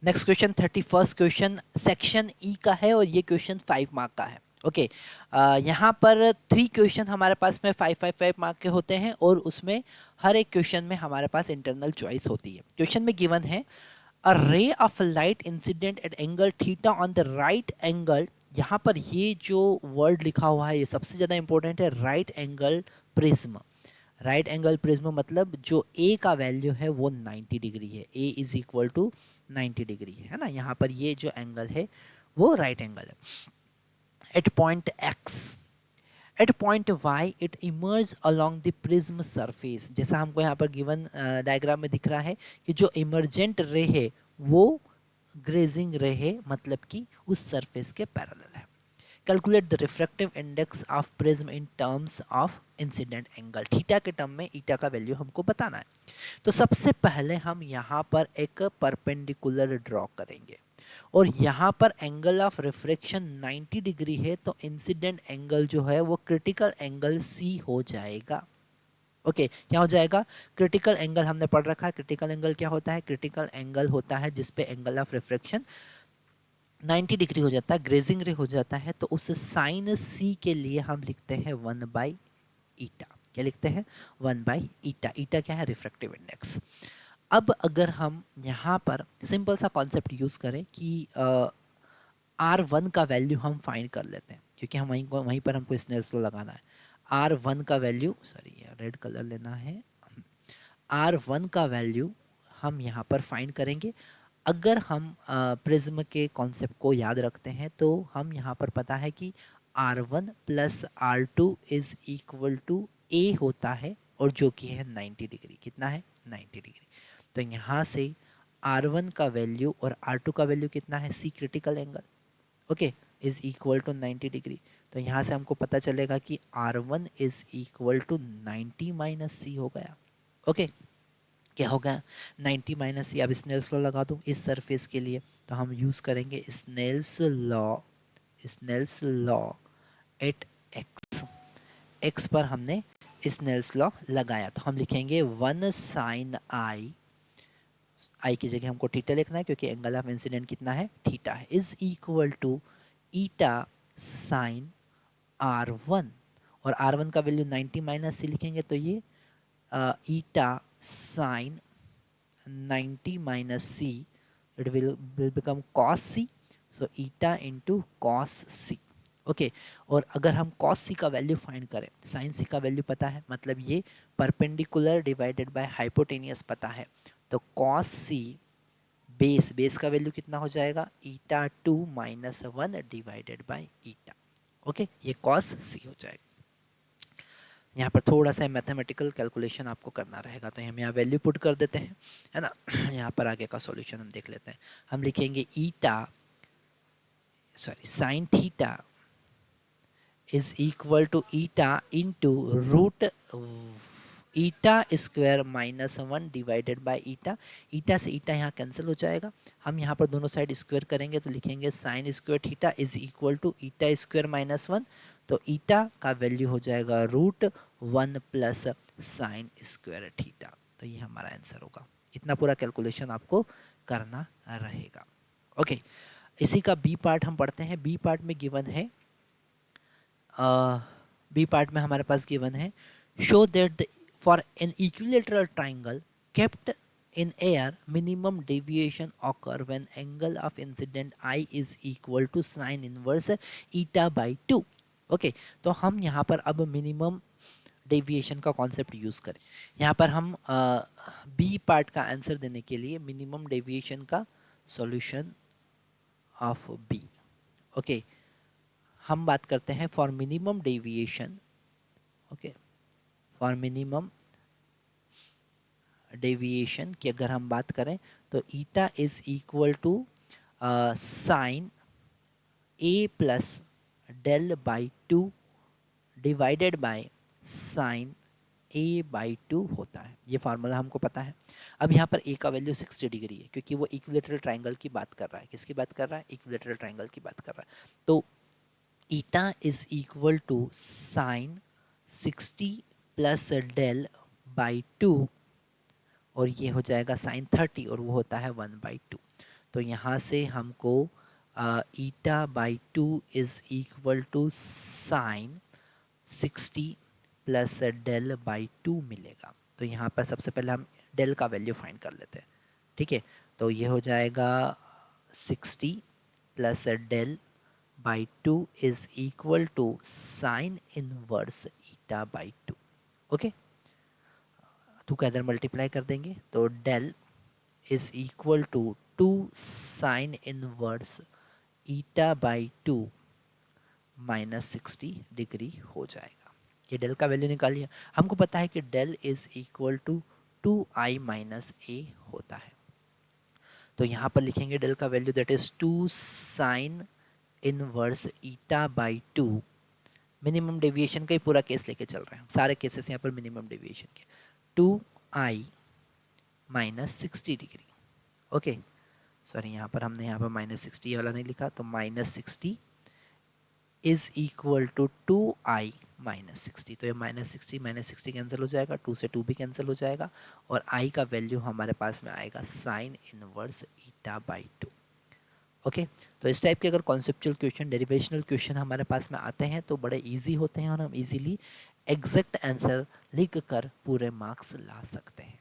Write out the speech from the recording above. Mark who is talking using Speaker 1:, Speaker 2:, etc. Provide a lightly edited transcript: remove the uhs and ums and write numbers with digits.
Speaker 1: Next question 31st question section E का है और ये क्वेश्चन 5 मार्क का है। ओके, यहाँ पर 3 क्वेश्चन हमारे पास में 5 मार्क के होते हैं और उसमें हर एक क्वेश्चन में हमारे पास इंटरनल चॉइस होती है। क्वेश्चन में गिवन है a ray of light incident at angle theta on the right angle. यहाँ पर ये जो वर्ड लिखा हुआ है ये सबसे ज़्यादा इंपॉर्टेंट है, right angle prism. Right angle prism मतलब जो ए का वैल्यू है वो 90 डिग्री है, A is equal to 90 degree है ना। यहाँ पर ये जो एंगल है वो राइट एंगल है। At point X, at point Y it emerge along the prism surface. जैसा हमको यहाँ पर गिवन डायग्राम में दिख रहा है कि जो इमर्जेंट रे है वो ग्रेजिंग रे है, मतलब कि उस सरफेस के पैरेलल है। Calculate the refractive index of prism in terms of incident angle. Theta के टर्म में ईटा का वैल्यू हमको बताना है। तो सबसे पहले हम यहाँ पर एक परपेंडिकुलर ड्रॉ करेंगे और यहाँ पर एंगल ऑफ रिफ्रैक्शन 90 डिग्री है, तो इंसिडेंट एंगल जो है वो क्रिटिकल एंगल सी हो जाएगा। ओके, क्या हो जाएगा? क्रिटिकल एंगल हमने पढ़ रखा है। क्रिटिकल एंगल क्या होता है? क्रिटिकल एंगल होता है जिसपे एंगल ऑफ रिफ्रैक्शन 90 डिग्री हो जाता है, ग्रेजिंग रे हो जाता है। तो उस साइन सी के लिए हम लिखते हैं 1/ईटा। क्या लिखते हैं? 1/ईटा। ईटा क्या है? Refractive index. अब अगर हम यहाँ पर सिंपल सा कॉन्सेप्ट यूज करें कि R1 का वैल्यू हम फाइंड कर लेते हैं, क्योंकि हम वहीं पर हमको स्नेल्स लॉ लगाना है। R1 का वैल्यू, सॉरी रेड कलर लेना है, R1 का वैल्यू हम यहाँ पर फाइंड करेंगे। अगर हम प्रिज्म के कॉन्सेप्ट को याद रखते हैं तो हम यहाँ पर पता है कि R1 plus R2 is equal to A होता है, और जो कि है 90 डिग्री। कितना है? 90 डिग्री। तो यहाँ से R1 का वैल्यू और R2 का वैल्यू कितना है? C critical angle, okay, is equal to 90 degree. तो यहाँ से हमको पता चलेगा कि R1 is equal to 90 minus c हो गया। ओके, क्या होगा? 90 माइनस सी। अब स्नेल्स लॉ लगा दो इस सरफेस के लिए, तो हम यूज करेंगे Snell's law. Snell's law at X, X पर हमने स्नेल्स लॉ लगाया, तो हम लिखेंगे 1 साइन आई, आई की जगह हमको थीटा लिखना है क्योंकि एंगल ऑफ इंसिडेंट कितना है? थीटा है, is equal to eta sine R1। और R1 का वैल्यू 90 माइनस सी लिखेंगे तो ये ईटा sign 90 minus c, it will become cos c, so eta into cos c। Okay, और अगर हम cos c का वैल्यू फाइंड करें, sin c का वैल्यू पता है, मतलब ये परपेंडिकुलर डिवाइडेड बाय हाइपोटेनियस पता है, तो cos c बेस, बेस का वैल्यू कितना हो जाएगा? ईटा 2 minus 1 divided by eta. Okay, ये cos c हो जाएगा। यहाँ पर थोड़ा सा मैथमेटिकल कैलकुलेशन आपको करना रहेगा, तो हम यहाँ वैल्यू पुट कर देते हैं, है ना। यहाँ पर आगे का सॉल्यूशन हम देख लेते हैं। हम लिखेंगे eta, sorry sine theta is equal to eta into root eta square minus 1 divided by eta. Eta से ईटा यहाँ कैंसिल हो जाएगा। हम यहाँ पर दोनों साइड स्क्वायर करेंगे तो लिखेंगे sine square theta is equal to eta square minus 1। तो ईटा का वैल्यू हो जाएगा √1 प्लस साइन स्क्वायर थीटा। तो ये हमारा आंसर होगा। इतना पूरा कैलकुलेशन आपको करना रहेगा। ओके, इसी का बी पार्ट हम पढ़ते हैं। बी पार्ट में गिवन है, बी पार्ट में हमारे पास गिवन है, show that for an equilateral triangle kept in air minimum deviation occur when angle of incident I is equal to sin inverse eta by 2। Okay, तो हम यहाँ पर अब मिनिमम डेविएशन का कॉन्सेप्ट यूज करें। यहाँ पर हम बी पार्ट का आंसर देने के लिए मिनिमम डेविएशन का सॉल्यूशन ऑफ बी, ओके, हम बात करते हैं for minimum deviation. Okay, for minimum deviation की अगर हम बात करें तो eta is equal to sine A plus del by 2 divided by sine A by 2 होता है। ये फार्मूला हमको पता है। अब यहाँ पर ए का वैल्यू 60 डिग्री है क्योंकि वो इक्विलेटरल ट्राइंगल की बात कर रहा है। किसकी बात कर रहा है? इक्विलेटरल ट्राइंगल की बात कर रहा है। तो eta is equal to sine 60 plus del by 2, और ये हो जाएगा साइन 30 और वो होता है 1/2। तो यहाँ से हमको eta by 2 is equal to sine 60 plus del by 2 मिलेगा। तो यहाँ पर सबसे पहले हम डेल का वैल्यू फाइंड कर लेते हैं, ठीक है। तो ये हो जाएगा 60 plus del by 2 is equal to sine inverse eta by 2। Okay, two का इधर मल्टीप्लाई कर देंगे तो del is equal to 2 sine inverse eta by 2 माइनस 60 डिग्री हो जाएगा। ये डेल का वैल्यू निकालिए। हमको पता है कि del is equal to 2i minus a होता है। तो यहाँ पर लिखेंगे डेल का value that is 2 sine inverse eta by 2। Minimum deviation का ही पूरा केस लेके चल रहे हैं हम, सारे केसेस यहाँ पर मिनिमम डेविएशन के। 2i minus 60 degree. Okay, sorry यहाँ पर हमने यहाँ पर माइनस 60 वाला नहीं लिखा, तो minus 60 is equal to 2i minus 60। तो ये माइनस 60 कैंसिल हो जाएगा, 2 से 2 भी कैंसिल हो जाएगा, और i का वैल्यू हमारे पास में आएगा sign inverse eta by 2। Okay, तो इस टाइप के अगर कॉन्सेप्चुअल क्वेश्चन, डेरिवेशनल क्वेश्चन हमारे पास में आते हैं तो बड़े इजी होते हैं और हम इजीली एग्जैक्ट आंसर लिख कर पूरे मार्क्स ला सकते हैं।